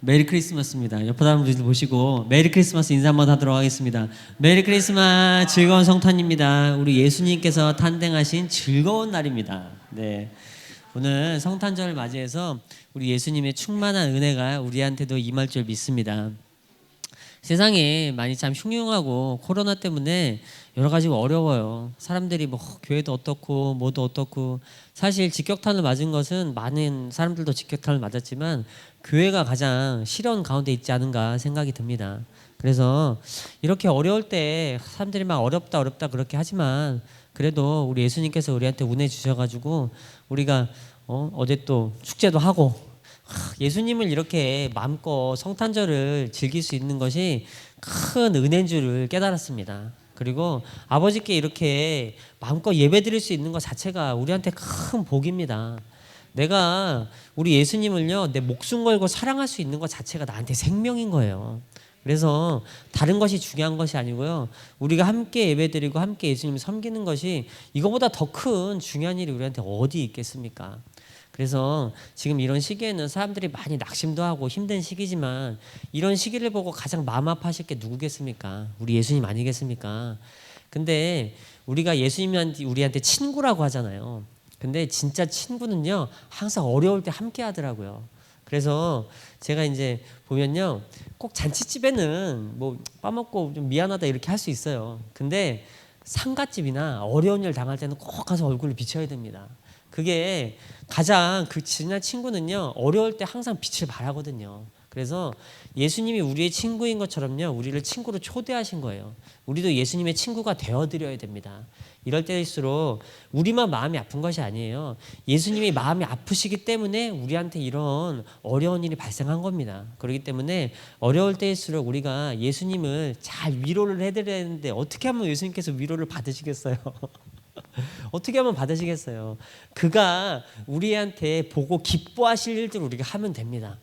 메리 크리스마스입니다. 옆에 사람 분들 보시고 메리 크리스마스 인사 한번 하도록 하겠습니다. 메리 크리스마스, 즐거운 성탄입니다. 우리 예수님께서 탄생하신 즐거운 날입니다. 네, 오늘 성탄절을 맞이해서 우리 예수님의 충만한 은혜가 우리한테도 임할 줄 믿습니다. 세상에 많이 참 흉흉하고 코로나 때문에 여러 가지가 어려워요. 사람들이 뭐 교회도 어떻고 뭐도 어떻고, 사실 직격탄을 맞은 것은 많은 사람들도 직격탄을 맞았지만 교회가 가장 시련 가운데 있지 않은가 생각이 듭니다. 그래서 이렇게 어려울 때 사람들이 막 어렵다 어렵다 그렇게 하지만 그래도 우리 예수님께서 우리한테 은혜 주셔가지고 우리가 어제 또 축제도 하고 예수님을 이렇게 마음껏 성탄절을 즐길 수 있는 것이 큰 은혜인 줄을 깨달았습니다. 그리고 아버지께 이렇게 마음껏 예배드릴 수 있는 것 자체가 우리한테 큰 복입니다. 내가 우리 예수님을요, 내 목숨 걸고 사랑할 수 있는 것 자체가 나한테 생명인 거예요. 그래서 다른 것이 중요한 것이 아니고요, 우리가 함께 예배드리고 함께 예수님을 섬기는 것이 이거보다 더 큰 중요한 일이 우리한테 어디 있겠습니까? 그래서 지금 이런 시기에는 사람들이 많이 낙심도 하고 힘든 시기지만 이런 시기를 보고 가장 마음 아파하실 게 누구겠습니까? 우리 예수님 아니겠습니까? 근데 우리가 예수님한테 우리한테 친구라고 하잖아요. 근데 진짜 친구는요, 항상 어려울 때 함께 하더라고요. 그래서 제가 이제 보면요, 꼭 잔치집에는 뭐 빠먹고 좀 미안하다 이렇게 할 수 있어요. 근데 상갓집이나 어려운 일 당할 때는 꼭 가서 얼굴을 비춰야 됩니다. 그게 가장 그 진짜 친구는요, 어려울 때 항상 빛을 발하거든요. 그래서 예수님이 우리의 친구인 것처럼요, 우리를 친구로 초대하신 거예요. 우리도 예수님의 친구가 되어드려야 됩니다. 이럴 때일수록 우리만 마음이 아픈 것이 아니에요. 예수님이 마음이 아프시기 때문에 우리한테 이런 어려운 일이 발생한 겁니다. 그렇기 때문에 어려울 때일수록 우리가 예수님을 잘 위로를 해드려야 되는데 어떻게 하면 예수님께서 위로를 받으시겠어요? 어떻게 하면 받으시겠어요? 그가 우리한테 보고 기뻐하실 일들을 우리가 하면 됩니다.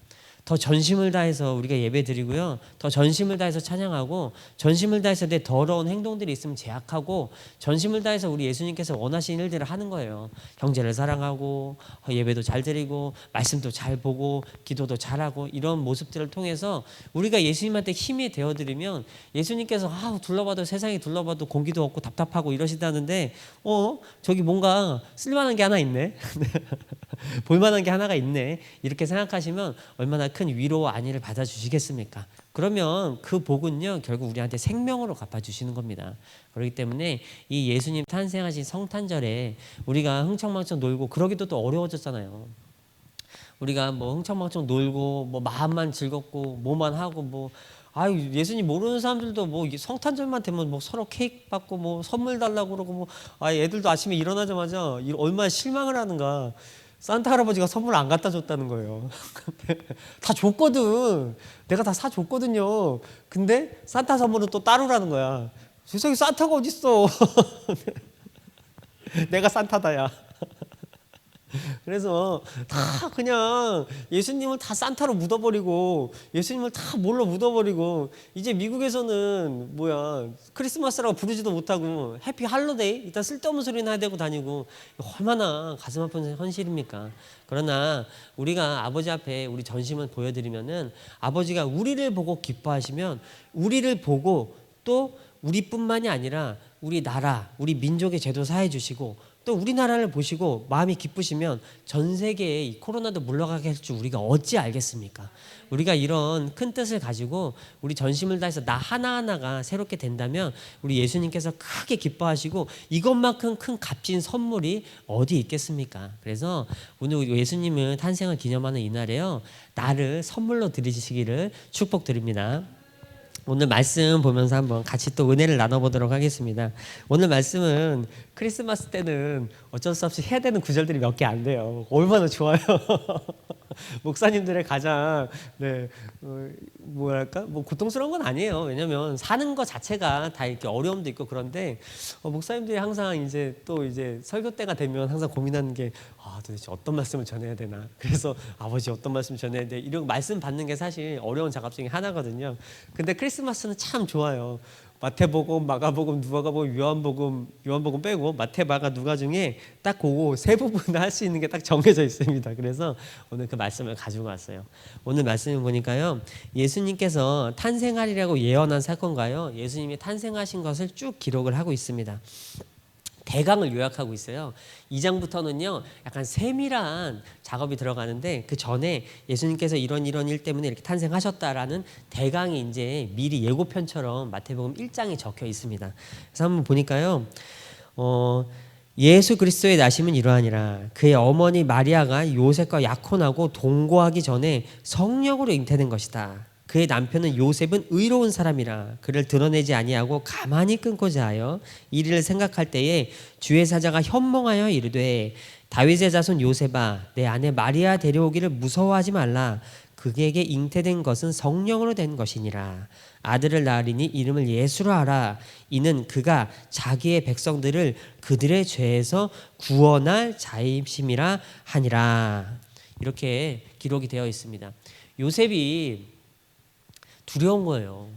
더 전심을 다해서 우리가 예배 드리고요, 더 전심을 다해서 찬양하고, 전심을 다해서 내 더러운 행동들이 있으면 제약하고, 전심을 다해서 우리 예수님께서 원하시는 일들을 하는 거예요. 형제를 사랑하고, 예배도 잘 드리고, 말씀도 잘 보고, 기도도 잘하고, 이런 모습들을 통해서 우리가 예수님한테 힘이 되어드리면 예수님께서 둘러봐도 세상에 둘러봐도 공기도 없고 답답하고 이러시다는데 저기 뭔가 쓸만한 게 하나 있네. 볼만한 게 하나가 있네, 이렇게 생각하시면 얼마나 큰 위로와 안위를 받아주시겠습니까? 그러면 그 복은요, 결국 우리한테 생명으로 갚아주시는 겁니다. 그렇기 때문에 이 예수님 탄생하신 성탄절에 우리가 흥청망청 놀고, 그러기도 또 어려워졌잖아요. 우리가 뭐 흥청망청 놀고 뭐 마음만 즐겁고 뭐만 하고 뭐 예수님 모르는 사람들도 뭐 성탄절만 되면 뭐 서로 케이크 받고 뭐 선물 달라고 그러고 뭐 애들도 아침에 일어나자마자 얼마나 실망을 하는가. 산타 할아버지가 선물 안 갖다 줬다는 거예요. 다 줬거든. 내가 다 사줬거든요. 근데 산타 선물은 또 따로라는 거야. 세상에 산타가 어딨어. 내가 산타다야. 그래서 다 그냥 예수님을 다 산타로 묻어버리고, 예수님을 다 뭘로 묻어버리고, 이제 미국에서는 크리스마스라고 부르지도 못하고 해피 할로데이, 일단 쓸데없는 소리나 대고 다니고, 얼마나 가슴 아픈 현실입니까? 그러나 우리가 아버지 앞에 우리 전심을 보여드리면은 아버지가 우리를 보고 기뻐하시면, 우리를 보고 또 우리뿐만이 아니라 우리 나라, 우리 민족의 죄도 사해 주시고, 또 우리나라를 보시고 마음이 기쁘시면 전 세계에 이 코로나도 물러가게 할 줄 우리가 어찌 알겠습니까? 우리가 이런 큰 뜻을 가지고 우리 전심을 다해서 나 하나하나가 새롭게 된다면 우리 예수님께서 크게 기뻐하시고, 이것만큼 큰 값진 선물이 어디 있겠습니까? 그래서 오늘 예수님은 탄생을 기념하는 이날에요, 나를 선물로 드리시기를 축복드립니다. 오늘 말씀 보면서 한번 같이 또 은혜를 나눠보도록 하겠습니다. 오늘 말씀은 크리스마스 때는 어쩔 수 없이 해야 되는 구절들이 몇 개 안 돼요. 얼마나 좋아요. 목사님들의 가장 고통스러운 건 아니에요. 왜냐하면 사는 것 자체가 다 이렇게 어려움도 있고, 그런데 목사님들이 항상 이제 설교 때가 되면 항상 고민하는 게 도대체 어떤 말씀을 전해야 되나. 그래서 아버지 어떤 말씀 전해야 돼, 이런 말씀 받는 게 사실 어려운 작업 중에 하나거든요. 근데 크리스마스는 참 좋아요. 마태복음, 마가복음, 누가복음, 요한복음 빼고 마태, 마가, 누가 중에 딱 그거 세 부분을 할 수 있는 게 딱 정해져 있습니다. 그래서 오늘 그 말씀을 가지고 왔어요. 오늘 말씀을 보니까요, 예수님께서 탄생하리라고 예언한 사건과요, 예수님이 탄생하신 것을 쭉 기록을 하고 있습니다. 대강을 요약하고 있어요. 2장부터는요 약간 세밀한 작업이 들어가는데, 그 전에 예수님께서 이런 일 때문에 이렇게 탄생하셨다라는 대강이 이제 미리 예고편처럼 마태복음 1장에 적혀 있습니다. 그래서 한번 보니까요, 예수 그리스도의 나심은 이러하니라. 그의 어머니 마리아가 요셉과 약혼하고 동거하기 전에 성령으로 잉태된 것이다. 그의 남편은 요셉은 의로운 사람이라 그를 드러내지 아니하고 가만히 끊고자 하여 이리를 생각할 때에 주의 사자가 현몽하여 이르되 다윗의 자손 요셉아 내 아내 마리아 데려오기를 무서워하지 말라. 그에게 잉태된 것은 성령으로 된 것이니라. 아들을 낳으리니 이름을 예수로 하라. 이는 그가 자기의 백성들을 그들의 죄에서 구원할 자임심이라 하니라. 이렇게 기록이 되어 있습니다. 요셉이 두려운 거예요.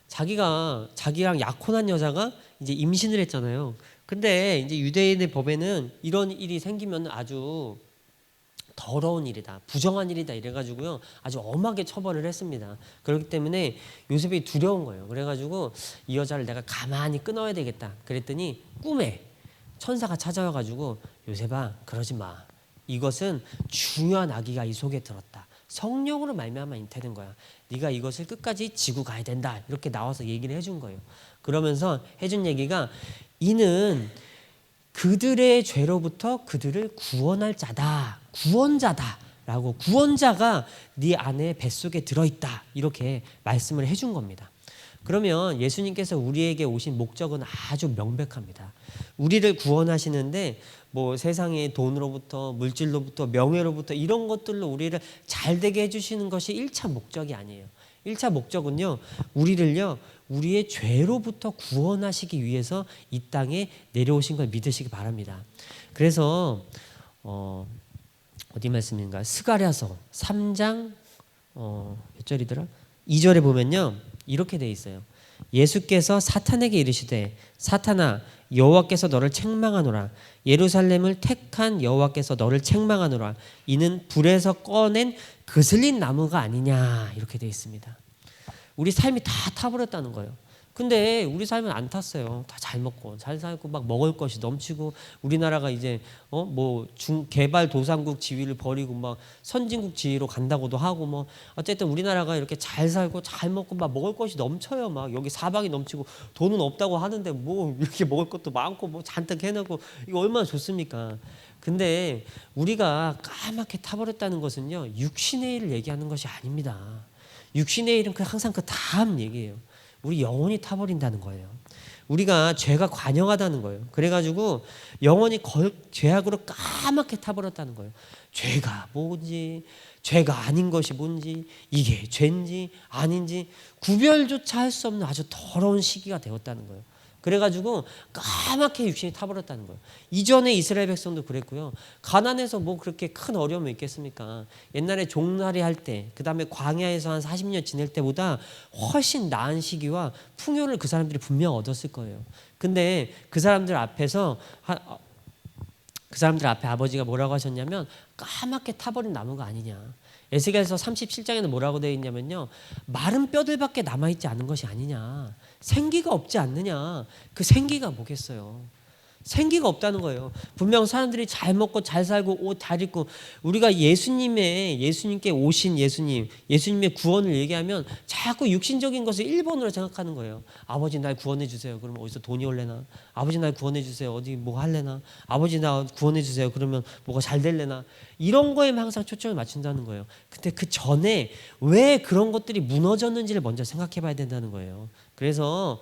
자기랑 약혼한 여자가 이제 임신을 했잖아요. 근데 이제 유대인의 법에는 이런 일이 생기면 아주 더러운 일이다, 부정한 일이다 이래가지고요 아주 엄하게 처벌을 했습니다. 그렇기 때문에 요셉이 두려운 거예요. 그래가지고 이 여자를 내가 가만히 끊어야 되겠다. 그랬더니 꿈에 천사가 찾아와가지고 요셉아 그러지 마. 이것은 중요한 아기가 이 속에 들었다. 성령으로 말미암아 잉태된 거야. 네가 이것을 끝까지 지고 가야 된다. 이렇게 나와서 얘기를 해준 거예요. 그러면서 해준 얘기가 이는 그들의 죄로부터 그들을 구원할 자다. 구원자다. 라고 구원자가 네 안에 뱃속에 들어있다. 이렇게 말씀을 해준 겁니다. 그러면 예수님께서 우리에게 오신 목적은 아주 명백합니다. 우리를 구원하시는데 뭐 세상의 돈으로부터 물질로부터 명예로부터 이런 것들로 우리를 잘되게 해주시는 것이 1차 목적이 아니에요. 1차 목적은요 우리를요 우리의 죄로부터 구원하시기 위해서 이 땅에 내려오신 걸 믿으시기 바랍니다. 그래서 어디 말씀인가? 스가랴서 3장 몇 절이더라? 2절에 보면요 이렇게 돼 있어요. 예수께서 사탄에게 이르시되 사탄아 여호와께서 너를 책망하노라. 예루살렘을 택한 여호와께서 너를 책망하노라. 이는 불에서 꺼낸 그슬린 나무가 아니냐. 이렇게 돼 있습니다. 우리 삶이 다 타버렸다는 거예요. 근데 우리 삶은 안 탔어요. 다 잘 먹고 잘 살고 막 먹을 것이 넘치고 우리나라가 이제 뭐 개발도상국 지위를 버리고 막 선진국 지위로 간다고도 하고 뭐 어쨌든 우리나라가 이렇게 잘 살고 잘 먹고 막 먹을 것이 넘쳐요. 막 여기 사방이 넘치고 돈은 없다고 하는데 뭐 이렇게 먹을 것도 많고 뭐 잔뜩 해놓고 이거 얼마나 좋습니까? 근데 우리가 까맣게 타버렸다는 것은요 육신의 일을 얘기하는 것이 아닙니다. 육신의 일은 항상 그 다음 얘기예요. 우리 영혼이 타버린다는 거예요. 우리가 죄가 관영하다는 거예요. 그래가지고 영혼이 죄악으로 까맣게 타버렸다는 거예요. 죄가 뭔지, 죄가 아닌 것이 뭔지, 이게 죄인지 아닌지 구별조차 할 수 없는 아주 더러운 시기가 되었다는 거예요. 그래가지고 까맣게 육신이 타버렸다는 거예요. 이전에 이스라엘 백성도 그랬고요. 가난해서 뭐 그렇게 큰 어려움이 있겠습니까? 옛날에 종살이 할 때, 그 다음에 광야에서 한 40년 지낼 때보다 훨씬 나은 시기와 풍요를 그 사람들이 분명 얻었을 거예요. 근데 그 사람들 앞에 아버지가 뭐라고 하셨냐면 까맣게 타버린 나무가 아니냐. 에스겔서 37장에는 뭐라고 되어 있냐면요. 마른 뼈들밖에 남아있지 않은 것이 아니냐. 생기가 없지 않느냐. 그 생기가 뭐겠어요. 생기가 없다는 거예요. 분명 사람들이 잘 먹고 잘 살고 옷 잘 입고 우리가 예수님께 오신 예수님의 구원을 얘기하면 자꾸 육신적인 것을 1번으로 생각하는 거예요. 아버지 날 구원해 주세요. 그러면 어디서 돈이 올래나? 아버지 날 구원해 주세요. 어디 뭐 할래나? 아버지 나 구원해 주세요. 그러면 뭐가 잘 될래나? 이런 거에만 항상 초점을 맞춘다는 거예요. 근데 그 전에 왜 그런 것들이 무너졌는지를 먼저 생각해 봐야 된다는 거예요. 그래서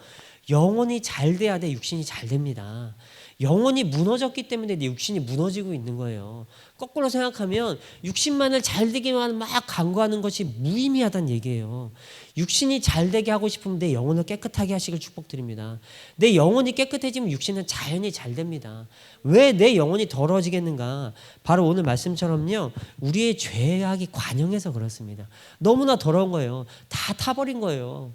영혼이 잘 돼야 돼 육신이 잘 됩니다. 영혼이 무너졌기 때문에 내 육신이 무너지고 있는 거예요. 거꾸로 생각하면 육신만을 잘 되기만 막 간구하는 것이 무의미하다는 얘기예요. 육신이 잘 되게 하고 싶으면 내 영혼을 깨끗하게 하시길 축복드립니다. 내 영혼이 깨끗해지면 육신은 자연히 잘 됩니다. 왜 내 영혼이 더러워지겠는가? 바로 오늘 말씀처럼요. 우리의 죄악이 관영해서 그렇습니다. 너무나 더러운 거예요. 다 타버린 거예요.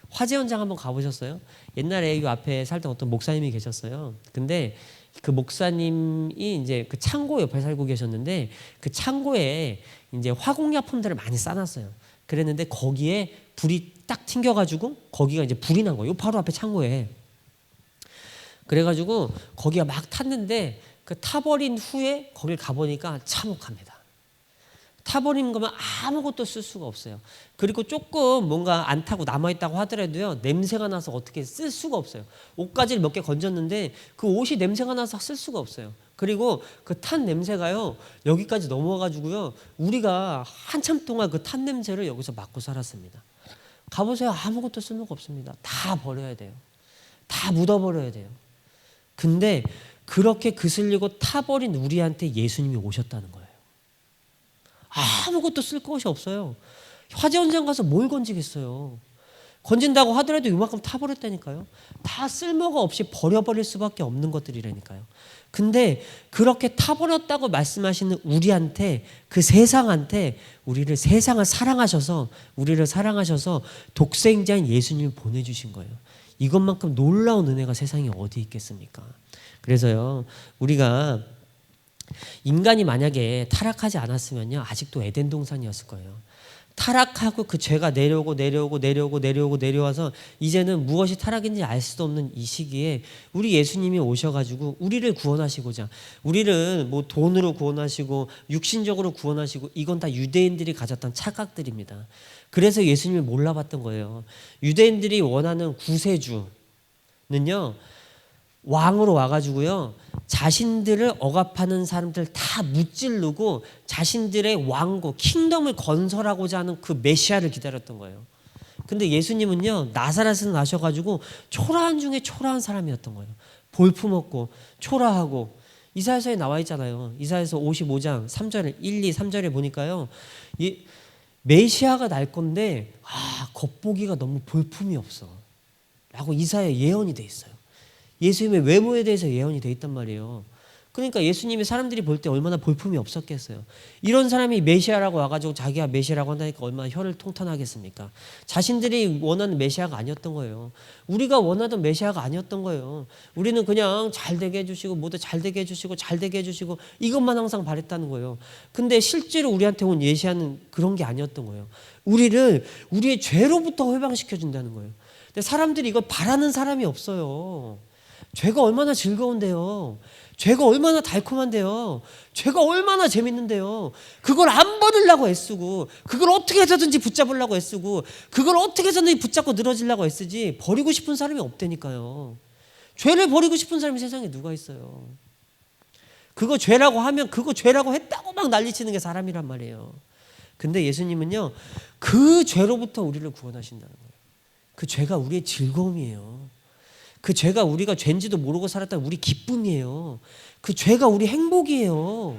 화재 현장 한번 가보셨어요? 옛날에 이 앞에 살던 어떤 목사님이 계셨어요. 근데 그 목사님이 이제 그 창고 옆에 살고 계셨는데 그 창고에 이제 화공약품들을 많이 싸놨어요. 그랬는데 거기에 불이 딱 튕겨가지고 거기가 이제 불이 난 거예요. 바로 앞에 창고에. 그래가지고 거기가 막 탔는데 그 타버린 후에 거길 가보니까 참혹합니다. 타버린 거면 아무것도 쓸 수가 없어요. 그리고 조금 뭔가 안 타고 남아있다고 하더라도요, 냄새가 나서 어떻게 쓸 수가 없어요. 옷가지를 몇 개 건졌는데 그 옷이 냄새가 나서 쓸 수가 없어요. 그리고 그 탄 냄새가요, 여기까지 넘어가가지고요, 우리가 한참 동안 그 탄 냄새를 여기서 맡고 살았습니다. 가보세요. 아무것도 쓸모가 없습니다. 다 버려야 돼요. 다 묻어버려야 돼요. 근데 그렇게 그슬리고 타버린 우리한테 예수님이 오셨다는 거예요. 아무것도 쓸 것이 없어요. 화재 현장 가서 뭘 건지겠어요. 건진다고 하더라도 이만큼 타버렸다니까요. 다 쓸모가 없이 버려버릴 수밖에 없는 것들이라니까요. 근데 그렇게 타버렸다고 말씀하시는 우리한테, 그 세상한테 세상을 사랑하셔서, 우리를 사랑하셔서 독생자인 예수님을 보내주신 거예요. 이것만큼 놀라운 은혜가 세상에 어디 있겠습니까? 그래서요, 우리가 인간이 만약에 타락하지 않았으면요, 아직도 에덴 동산이었을 거예요. 타락하고 그 죄가 내려와서 이제는 무엇이 타락인지 알 수도 없는 이 시기에 우리 예수님이 오셔가지고 우리를 구원하시고자, 우리를 뭐 돈으로 구원하시고 육신적으로 구원하시고, 이건 다 유대인들이 가졌던 착각들입니다. 그래서 예수님을 몰라봤던 거예요. 유대인들이 원하는 구세주는요, 왕으로 와가지고요, 자신들을 억압하는 사람들 다 무찌르고 자신들의 왕국, 킹덤을 건설하고자 하는 그 메시아를 기다렸던 거예요. 근데 예수님은요, 나사렛에서 나셔가지고 초라한 중에 초라한 사람이었던 거예요. 볼품없고 초라하고. 이사야서에 나와 있잖아요. 이사야서 55장 3절, 1, 2, 3절에 보니까요, 메시아가 날 건데 겉보기가 너무 볼품이 없어 라고 이사야에 예언이 돼 있어요. 예수님의 외모에 대해서 예언이 돼 있단 말이에요. 그러니까 예수님이 사람들이 볼 때 얼마나 볼품이 없었겠어요. 이런 사람이 메시아라고 와가지고 자기가 메시아라고 한다니까 얼마나 혀를 통탄하겠습니까? 자신들이 원하는 메시아가 아니었던 거예요. 우리가 원하던 메시아가 아니었던 거예요. 우리는 그냥 잘 되게 해주시고, 모두 잘 되게 해주시고, 잘 되게 해주시고, 이것만 항상 바랬다는 거예요. 근데 실제로 우리한테 온 메시아는 그런 게 아니었던 거예요. 우리를 우리의 죄로부터 해방시켜준다는 거예요. 근데 사람들이 이걸 바라는 사람이 없어요. 죄가 얼마나 즐거운데요. 죄가 얼마나 달콤한데요. 죄가 얼마나 재밌는데요. 그걸 안 버리려고 애쓰고, 그걸 어떻게 해서든지 붙잡으려고 애쓰고, 그걸 어떻게 해서든지 붙잡고 늘어지려고 애쓰지, 버리고 싶은 사람이 없다니까요. 죄를 버리고 싶은 사람이 세상에 누가 있어요. 그거 죄라고 하면 그거 죄라고 했다고 막 난리치는 게 사람이란 말이에요. 근데 예수님은요, 그 죄로부터 우리를 구원하신다는 거예요. 그 죄가 우리의 즐거움이에요. 그 죄가 우리가 죄인지도 모르고 살았던 우리 기쁨이에요. 그 죄가 우리 행복이에요.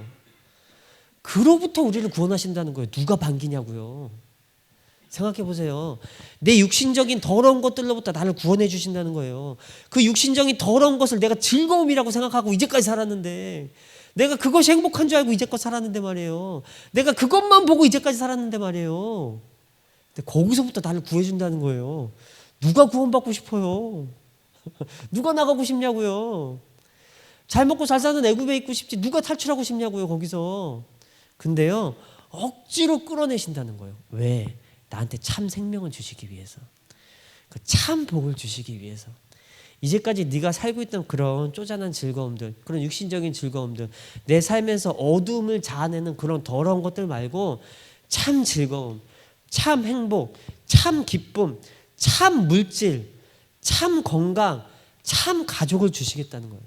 그로부터 우리를 구원하신다는 거예요. 누가 반기냐고요. 생각해 보세요. 내 육신적인 더러운 것들로부터 나를 구원해 주신다는 거예요. 그 육신적인 더러운 것을 내가 즐거움이라고 생각하고 이제까지 살았는데, 내가 그것이 행복한 줄 알고 이제껏 살았는데 말이에요. 내가 그것만 보고 이제까지 살았는데 말이에요. 근데 거기서부터 나를 구해준다는 거예요. 누가 구원받고 싶어요? 누가 나가고 싶냐고요. 잘 먹고 잘 사는 애굽에 있고 싶지 누가 탈출하고 싶냐고요, 거기서. 근데요, 억지로 끌어내신다는 거예요. 왜? 나한테 참 생명을 주시기 위해서, 그 참 복을 주시기 위해서. 이제까지 네가 살고 있던 그런 쪼잔한 즐거움들, 그런 육신적인 즐거움들, 내 삶에서 어둠을 자아내는 그런 더러운 것들 말고 참 즐거움, 참 행복, 참 기쁨, 참 물질, 참 건강, 참 가족을 주시겠다는 거예요.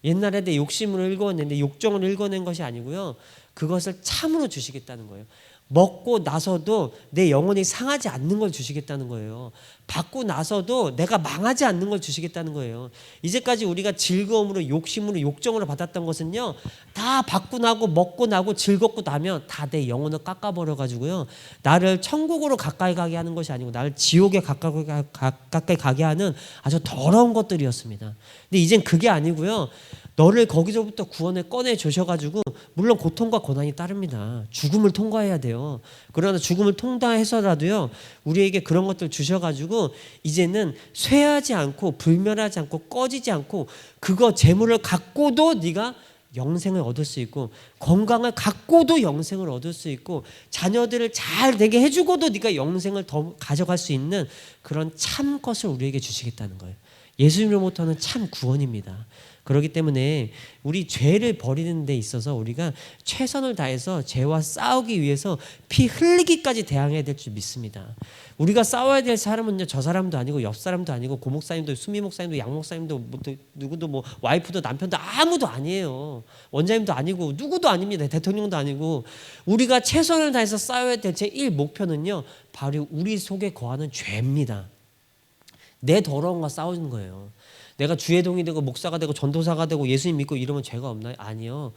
옛날에 내 욕심을 일궈냈는데 욕정을 일궈낸 것이 아니고요, 그것을 참으로 주시겠다는 거예요. 먹고 나서도 내 영혼이 상하지 않는 걸 주시겠다는 거예요. 받고 나서도 내가 망하지 않는 걸 주시겠다는 거예요. 이제까지 우리가 즐거움으로, 욕심으로, 욕정으로 받았던 것은요, 다 받고 나고 먹고 나고 즐겁고 나면 다 내 영혼을 깎아버려 가지고요, 나를 천국으로 가까이 가게 하는 것이 아니고 나를 지옥에 가까이 가게 하는 아주 더러운 것들이었습니다. 근데 이젠 그게 아니고요, 너를 거기서부터 구원을 꺼내 주셔가지고, 물론 고통과 고난이 따릅니다. 죽음을 통과해야 돼요. 거예요. 그러나 죽음을 통과해서라도요, 우리에게 그런 것들 주셔가지고 이제는 쇠하지 않고 불멸하지 않고 꺼지지 않고 그거 재물을 갖고도 네가 영생을 얻을 수 있고 건강을 갖고도 영생을 얻을 수 있고 자녀들을 잘 되게 해주고도 네가 영생을 더 가져갈 수 있는 그런 참 것을 우리에게 주시겠다는 거예요. 예수님으로부터는 참 구원입니다. 그렇기 때문에 우리 죄를 버리는 데 있어서 우리가 최선을 다해서 죄와 싸우기 위해서 피 흘리기까지 대항해야 될 줄 믿습니다. 우리가 싸워야 될 사람은요, 저 사람도 아니고 옆 사람도 아니고 고 목사님도 수미 목사님도 양 목사님도 누구도 뭐 와이프도 남편도 아무도 아니에요. 원장님도 아니고 누구도 아닙니다. 대통령도 아니고 우리가 최선을 다해서 싸워야 될 제1 목표는요, 바로 우리 속에 거하는 죄입니다. 내 더러움과 싸우는 거예요. 내가 주회동이 되고 목사가 되고 전도사가 되고 예수님 믿고 이러면 죄가 없나요? 아니요.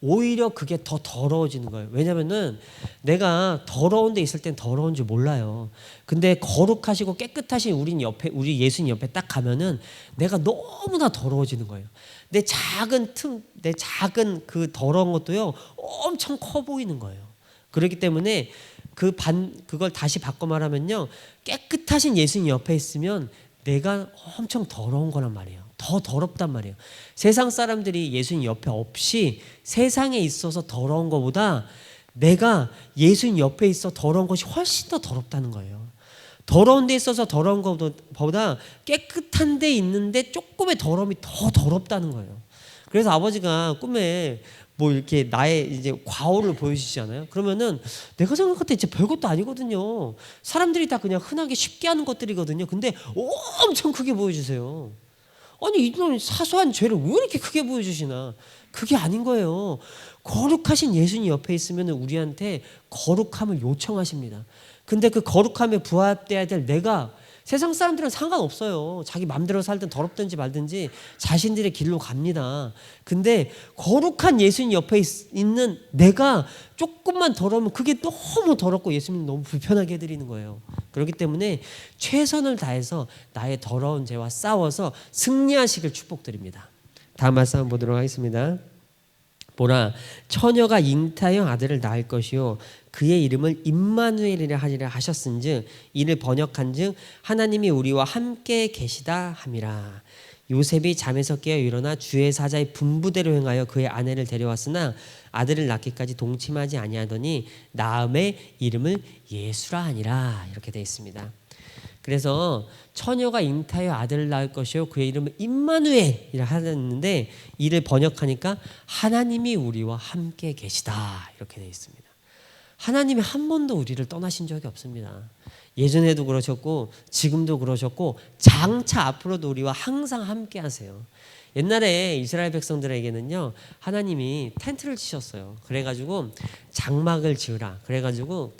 오히려 그게 더 더러워지는 거예요. 왜냐면은 내가 더러운 데 있을 땐 더러운 줄 몰라요. 근데 거룩하시고 깨끗하신 우리 예수님 옆에 딱 가면은 내가 너무나 더러워지는 거예요. 내 작은 그 더러운 것도요, 엄청 커 보이는 거예요. 그렇기 때문에 그걸 다시 바꿔 말하면요, 깨끗하신 예수님 옆에 있으면 내가 엄청 더러운 거란 말이에요. 더 더럽단 말이에요. 세상 사람들이 예수님 옆에 없이 세상에 있어서 더러운 것보다 내가 예수님 옆에 있어 더러운 것이 훨씬 더 더럽다는 거예요. 더러운 데 있어서 더러운 것보다 깨끗한 데 있는데 조금의 더러움이 더 더럽다는 거예요. 그래서 아버지가 꿈에 뭐 이렇게 나의 이제 과오를 보여주시잖아요. 그러면은 내가 생각할 때 이제 별것도 아니거든요. 사람들이 다 그냥 흔하게 쉽게 하는 것들이거든요. 근데 엄청 크게 보여주세요. 아니 이런 사소한 죄를 왜 이렇게 크게 보여주시나? 그게 아닌 거예요. 거룩하신 예수님 옆에 있으면 우리한테 거룩함을 요청하십니다. 근데 그 거룩함에 부합돼야 될 내가, 세상 사람들은 상관없어요. 자기 마음대로 살든 더럽든지 말든지 자신들의 길로 갑니다. 근데 거룩한 예수님 옆에 있는 내가 조금만 더러우면 그게 너무 더럽고 예수님 너무 불편하게 해드리는 거예요. 그렇기 때문에 최선을 다해서 나의 더러운 죄와 싸워서 승리하시길 축복드립니다. 다음 말씀 한번 보도록 하겠습니다. 보라, 처녀가 잉타여 아들을 낳을 것이요 그의 이름을 임마누엘이라 하리라 하셨은즉 이를 번역한즉 하나님이 우리와 함께 계시다 함이라. 요셉이 잠에서 깨어 일어나 주의 사자의 분부대로 행하여 그의 아내를 데려왔으나 아들을 낳기까지 동침하지 아니하더니 낳음의 이름을 예수라 하니라. 이렇게 되어 있습니다. 그래서 처녀가 잉타여 아들을 낳을 것이요 그의 이름은 임마누엘이라 하는데 이를 번역하니까 하나님이 우리와 함께 계시다 이렇게 되어 있습니다. 하나님이 한 번도 우리를 떠나신 적이 없습니다. 예전에도 그러셨고 지금도 그러셨고 장차 앞으로도 우리와 항상 함께 하세요. 옛날에 이스라엘 백성들에게는요, 하나님이 텐트를 치셨어요. 그래가지고 장막을 지으라. 그래가지고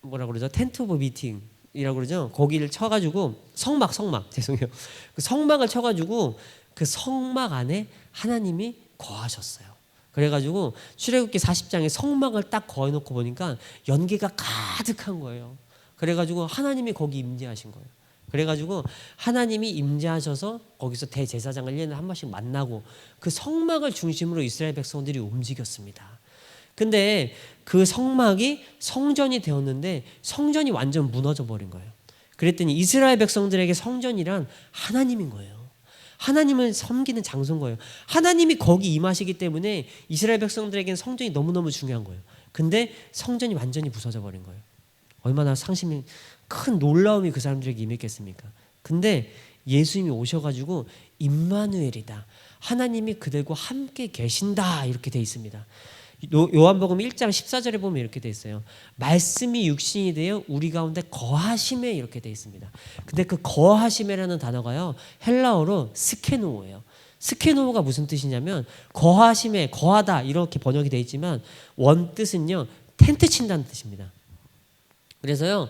뭐라 그러죠? 텐트 오브 미팅 이라고 그러죠. 거기를 쳐가지고 성막 죄송해요. 그 성막을 쳐가지고 그 성막 안에 하나님이 거하셨어요. 그래가지고 출애굽기 40장에 성막을 딱 거해놓고 보니까 연기가 가득한 거예요. 그래가지고 하나님이 거기 임재하신 거예요. 그래가지고 하나님이 임재하셔서 거기서 대제사장을 1년에 한 번씩 만나고 그 성막을 중심으로 이스라엘 백성들이 움직였습니다. 근데 그 성막이 성전이 되었는데 성전이 완전 무너져 버린 거예요. 그랬더니 이스라엘 백성들에게 성전이란 하나님인 거예요. 하나님을 섬기는 장소인 거예요. 하나님이 거기 임하시기 때문에 이스라엘 백성들에게는 성전이 너무너무 중요한 거예요. 근데 성전이 완전히 부서져 버린 거예요. 얼마나 상심이 큰 놀라움이 그 사람들에게 임했겠습니까? 근데 예수님이 오셔가지고 임마누엘이다. 하나님이 그들과 함께 계신다. 이렇게 돼 있습니다. 요한복음 1장 14절에 보면 이렇게 돼 있어요. 말씀이 육신이 되어 우리 가운데 거하심에 이렇게 돼 있습니다. 근데 그 거하심이라는 단어가요, 헬라어로 스케노예요. 스케노가 무슨 뜻이냐면 거하심에, 거하다 이렇게 번역이 돼 있지만 원 뜻은요, 텐트 친다는 뜻입니다. 그래서요,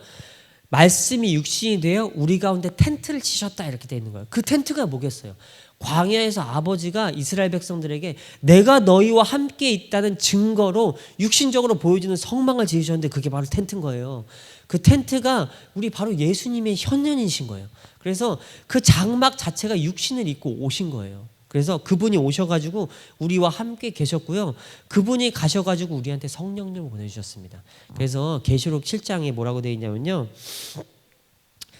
말씀이 육신이 되어 우리 가운데 텐트를 치셨다 이렇게 돼 있는 거예요. 그 텐트가 뭐겠어요? 광야에서 아버지가 이스라엘 백성들에게 내가 너희와 함께 있다는 증거로 육신적으로 보여주는 성막을 지으셨는데 그게 바로 텐트인 거예요. 그 텐트가 우리 바로 예수님의 현현이신 거예요. 그래서 그 장막 자체가 육신을 입고 오신 거예요. 그래서 그분이 오셔가지고 우리와 함께 계셨고요. 그분이 가셔가지고 우리한테 성령님을 보내주셨습니다. 그래서 계시록 7장에 뭐라고 되어 있냐면요.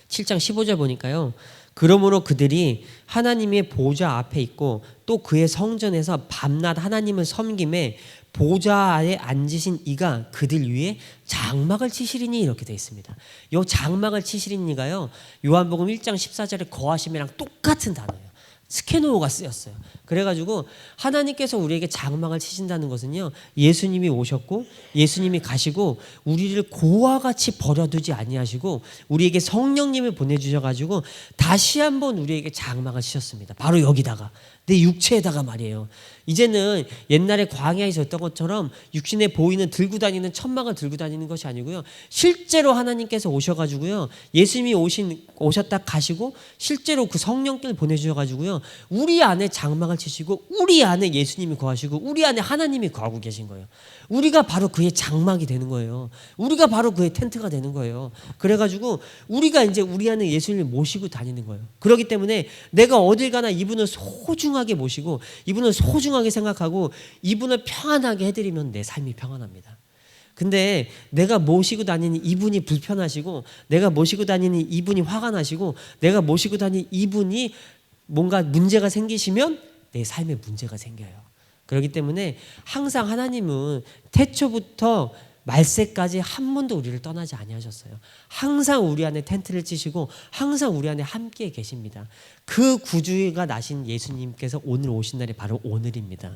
7장 15절 보니까요. 그러므로 그들이 하나님의 보좌 앞에 있고 또 그의 성전에서 밤낮 하나님을 섬김에 보좌에 앉으신 이가 그들 위에 장막을 치시리니 이렇게 되어 있습니다. 이 장막을 치시리니가요. 요한복음 1장 14절에 거하심이랑 똑같은 단어예요. 스케노가 쓰였어요. 그래가지고 하나님께서 우리에게 장막을 치신다는 것은요, 예수님이 오셨고 예수님이 가시고 우리를 고와 같이 버려두지 아니하시고 우리에게 성령님을 보내주셔가지고 다시 한번 우리에게 장막을 치셨습니다. 바로 여기다가 내 육체에다가 말이에요. 이제는 옛날에 광야에 있었던 것처럼 육신에 보이는 들고 다니는 천막을 들고 다니는 것이 아니고요. 실제로 하나님께서 오셔가지고요. 예수님이 오셨다 가시고 실제로 그 성령께를 보내주셔가지고요. 우리 안에 장막을 치시고 우리 안에 예수님이 거하시고 우리 안에 하나님이 거하고 계신 거예요. 우리가 바로 그의 장막이 되는 거예요. 우리가 바로 그의 텐트가 되는 거예요. 그래가지고 우리가 이제 우리 안에 예수님을 모시고 다니는 거예요. 그렇기 때문에 내가 어딜 가나 이분을 소중하게 모시고 이분을 소중하게 생각하고 이분을 평안하게 해드리면 내 삶이 평안합니다. 근데 내가 모시고 다니는 이분이 불편하시고 내가 모시고 다니는 이분이 화가 나시고 내가 모시고 다니는 이분이 뭔가 문제가 생기시면 내 삶에 문제가 생겨요. 그렇기 때문에 항상 하나님은 태초부터 말세까지 한 번도 우리를 떠나지 아니하셨어요. 항상 우리 안에 텐트를 치시고 항상 우리 안에 함께 계십니다. 그 구주가 나신 예수님께서 오늘 오신 날이 바로 오늘입니다.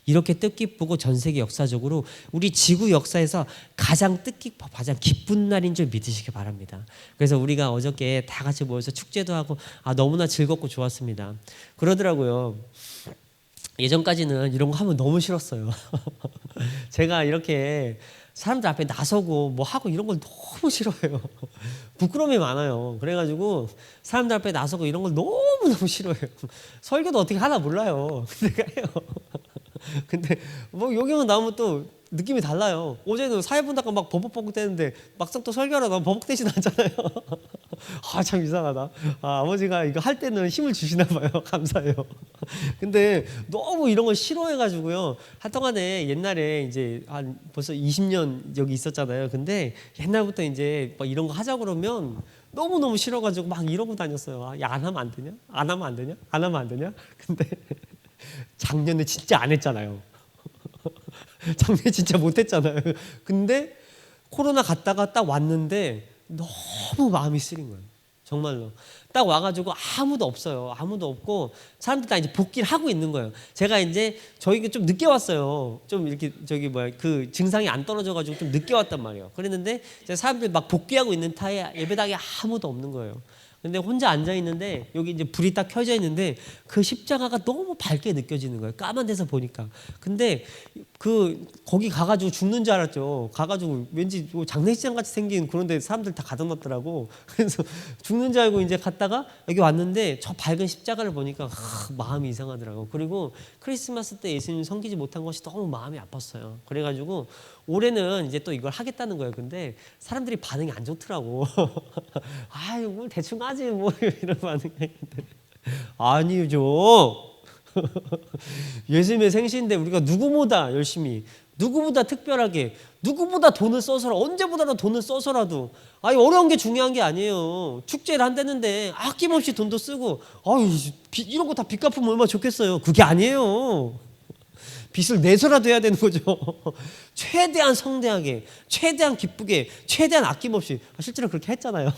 이렇게 뜻깊고 전 세계 역사적으로 우리 지구 역사에서 가장 뜻깊고 가장 기쁜 날인 줄 믿으시기 바랍니다. 그래서 우리가 어저께 다 같이 모여서 축제도 하고 너무나 즐겁고 좋았습니다. 그러더라고요. 예전까지는 이런 거 하면 너무 싫었어요. 제가 이렇게 사람들 앞에 나서고 뭐 하고 이런 걸 너무 싫어해요. 부끄러움이 많아요. 그래가지고 사람들 앞에 나서고 이런 걸 너무너무 싫어해요. 설교도 어떻게 하나 몰라요. 근데 해요. 근데 뭐 여기만 나오면 또 느낌이 달라요. 어제는 사회분담가 막 버벅버벅 대는데 막상 또 설교하러 나면 버벅대진 않잖아요. 참 이상하다. 아버지가 이거 할 때는 힘을 주시나 봐요. 감사해요. 근데 너무 이런 걸 싫어해가지고요. 한동안에 옛날에 이제 한 벌써 20년 여기 있었잖아요. 근데 옛날부터 이제 막 이런 거 하자 그러면 너무너무 싫어가지고 막 이러고 다녔어요. 야, 안 하면 안 되냐? 안 하면 안 되냐? 안 하면 안 되냐? 근데 작년에 진짜 안 했잖아요. 작년에 진짜 못했잖아요. 근데 코로나 갔다가 딱 왔는데 너무 마음이 쓰린 거예요. 정말로. 딱 와가지고 아무도 없어요. 아무도 없고 사람들 다 이제 복귀를 하고 있는 거예요. 제가 이제 저희가 좀 늦게 왔어요. 좀 이렇게 그 증상이 안 떨어져가지고 좀 늦게 왔단 말이에요. 그랬는데 사람들이 막 복귀하고 있는 타에 예배당에 아무도 없는 거예요. 근데 혼자 앉아 있는데 여기 이제 불이 딱 켜져 있는데 그 십자가가 너무 밝게 느껴지는 거예요. 까만 데서 보니까. 근데 거기 가가지고 죽는 줄 알았죠. 가가지고 왠지 장례식장 같이 생긴 그런데 사람들 다 가둬놨더라고. 그래서 죽는 줄 알고 이제 갔다가 여기 왔는데 저 밝은 십자가를 보니까 마음이 이상하더라고. 그리고 크리스마스 때 예수님 섬기지 못한 것이 너무 마음이 아팠어요. 그래가지고 올해는 이제 또 이걸 하겠다는 거예요. 근데 사람들이 반응이 안 좋더라고. 아유, 뭘 대충 하지 뭐 이런 반응이 있는데 아니죠. 예수님의 생신인데 우리가 누구보다 열심히, 누구보다 특별하게, 누구보다 돈을 써서라도, 언제보다도 돈을 써서라도, 어려운 게 중요한 게 아니에요. 축제를 한다는데 아낌없이 돈도 쓰고, 이런 거 다 빚 갚으면 얼마나 좋겠어요. 그게 아니에요. 빚을 내서라도 해야 되는 거죠. 최대한 성대하게, 최대한 기쁘게, 최대한 아낌없이. 실제로 그렇게 했잖아요.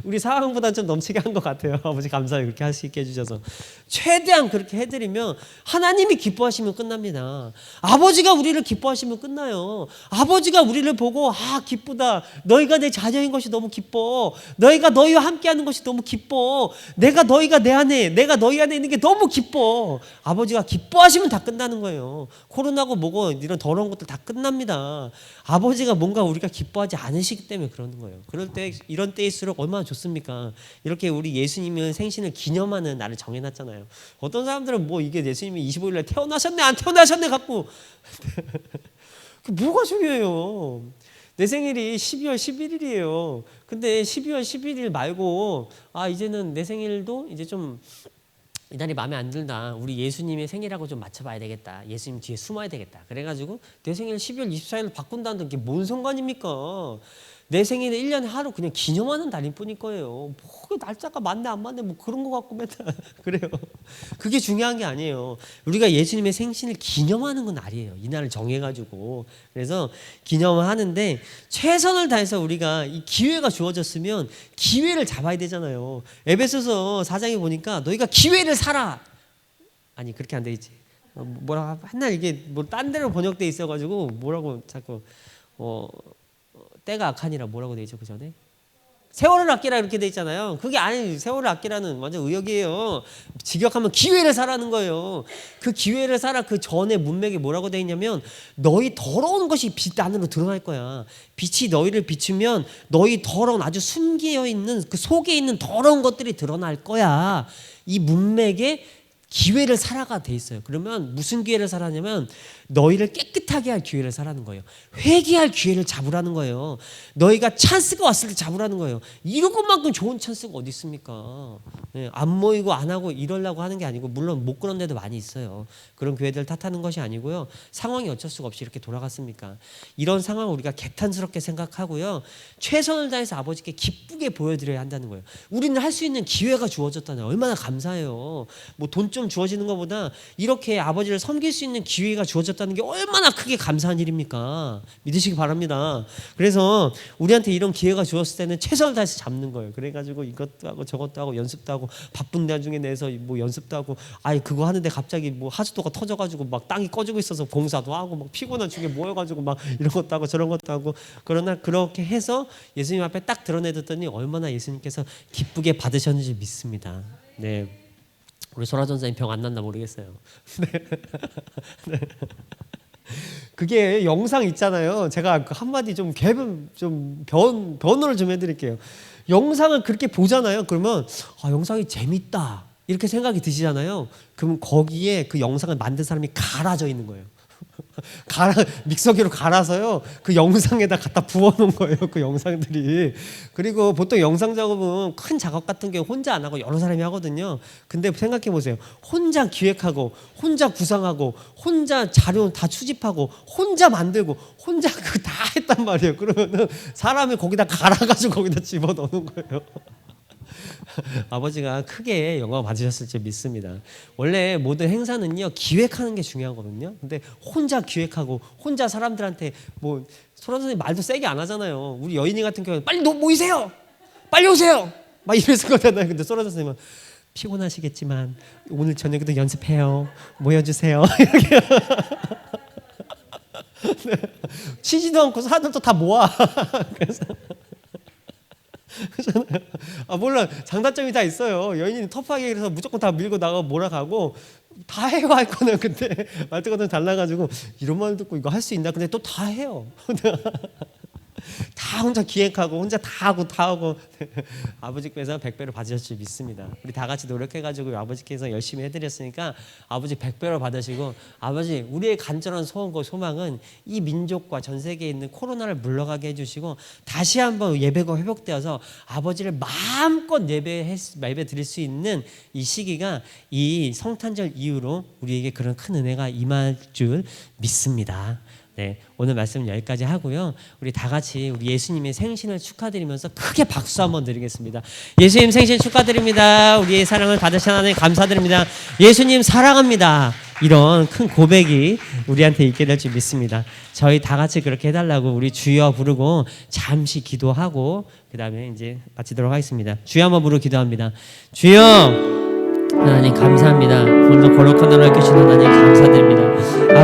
우리 상황보다는 좀 넘치게 한 것 같아요. 아버지 감사해요. 그렇게 할 수 있게 해주셔서. 최대한 그렇게 해드리면 하나님이 기뻐하시면 끝납니다. 아버지가 우리를 기뻐하시면 끝나요. 아버지가 우리를 보고 기쁘다. 너희가 내 자녀인 것이 너무 기뻐. 너희가 너희와 함께하는 것이 너무 기뻐. 내가 너희가 내 안에, 내가 너희 안에 있는 게 너무 기뻐. 아버지가 기뻐하시면 다 끝나는 거예요. 코로나고 뭐고 이런 더러운 것들 다 끝납니다. 아버지가 뭔가 우리가 기뻐하지 않으시기 때문에 그러는 거예요. 그럴 때, 이런 때일수록 얼마나 좋습니까? 이렇게 우리 예수님의 생신을 기념하는 날을 정해놨잖아요. 어떤 사람들은 뭐 이게 예수님이 25일날 태어나셨네 안 태어나셨네 갖고 뭐가 중요해요. 내 생일이 12월 11일이에요. 근데 12월 11일 말고 이제는 내 생일도 이제 좀 이날이 마음에 안 든다. 우리 예수님의 생일하고 좀 맞춰봐야 되겠다. 예수님 뒤에 숨어야 되겠다. 그래가지고 내 생일 12월 24일로 바꾼다는 게 뭔 상관입니까? 내 생일은 1년에 하루 그냥 기념하는 날일 뿐일 거예요. 뭐 날짜가 맞네 안 맞네 뭐 그런 거 갖고 맨날 그래요. 그게 중요한 게 아니에요. 우리가 예수님의 생신을 기념하는 건 날이에요. 이 날을 정해가지고. 그래서 기념을 하는데 최선을 다해서 우리가 이 기회가 주어졌으면 기회를 잡아야 되잖아요. 에베소서 4장에 보니까 너희가 기회를 사라. 아니 그렇게 안 돼 있지. 뭐라 한날 이게 뭐 딴 데로 번역돼 있어가지고 뭐라고 자꾸 때가 악하니라 뭐라고 돼 있죠 그 전에? 세월을 아끼라 이렇게 돼 있잖아요. 그게 아니 세월을 아끼라는 완전 의역이에요. 직역하면 기회를 사라는 거예요. 그 기회를 사라 그 전에 문맥에 뭐라고 돼 있냐면 너희 더러운 것이 빛 안으로 드러날 거야. 빛이 너희를 비추면 너희 더러운 아주 숨겨 있는 그 속에 있는 더러운 것들이 드러날 거야. 이 문맥에 기회를 사라가 돼 있어요. 그러면 무슨 기회를 사라냐면 너희를 깨끗하게 할 기회를 사라는 거예요. 회개할 기회를 잡으라는 거예요. 너희가 찬스가 왔을 때 잡으라는 거예요. 이런 것만큼 좋은 찬스가 어디 있습니까? 네, 안 모이고 안 하고 이러려고 하는 게 아니고 물론 못 그런 데도 많이 있어요. 그런 교회들 탓하는 것이 아니고요. 상황이 어쩔 수가 없이 이렇게 돌아갔습니까? 이런 상황을 우리가 개탄스럽게 생각하고요. 최선을 다해서 아버지께 기쁘게 보여드려야 한다는 거예요. 우리는 할 수 있는 기회가 주어졌다는 얼마나 감사해요. 뭐 돈 좀 주어지는 것보다 이렇게 아버지를 섬길 수 있는 기회가 주어졌다는 게 얼마나 크게 감사한 일입니까? 믿으시기 바랍니다. 그래서 우리한테 이런 기회가 주었을 때는 최선을 다해서 잡는 거예요. 그래가지고 이것도 하고 저것도 하고 연습도 하고 바쁜 날 중에 내서 뭐 연습도 하고 아예 그거 하는데 갑자기 뭐 하수도가 터져가지고 막 땅이 꺼지고 있어서 공사도 하고 막 피곤한 중에 모여가지고 막 이런 것도 하고 저런 것도 하고 그러나 그렇게 해서 예수님 앞에 딱 드러내뒀더니 얼마나 예수님께서 기쁘게 받으셨는지 믿습니다. 네. 우리 소라 전사님 병 안 났나 모르겠어요. 네. 네. 그게 영상 있잖아요. 제가 한마디 좀 변호를 좀 해드릴게요. 영상을 그렇게 보잖아요. 그러면 영상이 재밌다 이렇게 생각이 드시잖아요. 그럼 거기에 그 영상을 만든 사람이 갈아져 있는 거예요. 믹서기로 갈아서요 그 영상에다 갖다 부어놓은 거예요. 그 영상들이. 그리고 보통 영상 작업은 큰 작업 같은 게 혼자 안 하고 여러 사람이 하거든요. 근데 생각해 보세요. 혼자 기획하고 혼자 구상하고 혼자 자료 다 수집하고 혼자 만들고 혼자 그 다 했단 말이에요. 그러면은 사람을 거기다 갈아가지고 거기다 집어넣는 거예요. 아버지가 크게 영광 받으셨을 줄 믿습니다. 원래 모든 행사는요 기획하는 게 중요하거든요. 근데 혼자 기획하고 혼자 사람들한테 뭐 소라 선생님 말도 세게 안 하잖아요. 우리 여인이 같은 경우는 빨리 모이세요, 빨리 오세요 막 이랬을 거잖아요. 근데 소라 선생님은 피곤하시겠지만 오늘 저녁에도 연습해요, 모여주세요 이렇게. 네. 치지도 않고 사람들도 다 모아. 그래서 몰라 장단점이 다 있어요. 여인이 터프하게 그래서 무조건 다 밀고 나가고 몰아가고 다 해요 할 거는. 근데 말투가 좀 달라가지고 이런 말 듣고 이거 할 수 있나? 근데 또 다 해요. 다 혼자 기획하고 혼자 다 하고 아버지께서 100배로 받으실 줄 믿습니다. 우리 다 같이 노력해가지고 아버지께서 열심히 해드렸으니까 아버지 100배로 받으시고 아버지 우리의 간절한 소원과 소망은 이 민족과 전 세계에 있는 코로나를 물러가게 해주시고 다시 한번 예배가 회복되어서 아버지를 마음껏 예배 드릴 수 있는 이 시기가 이 성탄절 이후로 우리에게 그런 큰 은혜가 임할 줄 믿습니다. 네, 오늘 말씀은 여기까지 하고요. 우리 다 같이 우리 예수님의 생신을 축하드리면서 크게 박수 한번 드리겠습니다. 예수님 생신 축하드립니다. 우리의 사랑을 받으신 하나님 감사드립니다. 예수님 사랑합니다. 이런 큰 고백이 우리한테 있게 될 줄 믿습니다. 저희 다 같이 그렇게 해달라고 우리 주여 부르고 잠시 기도하고 그 다음에 이제 마치도록 하겠습니다. 주여 한번 부르고 기도합니다. 주여 하나님 감사합니다. 오늘도 거룩한 나라를 켜신 하나님 감사드립니다. 아버지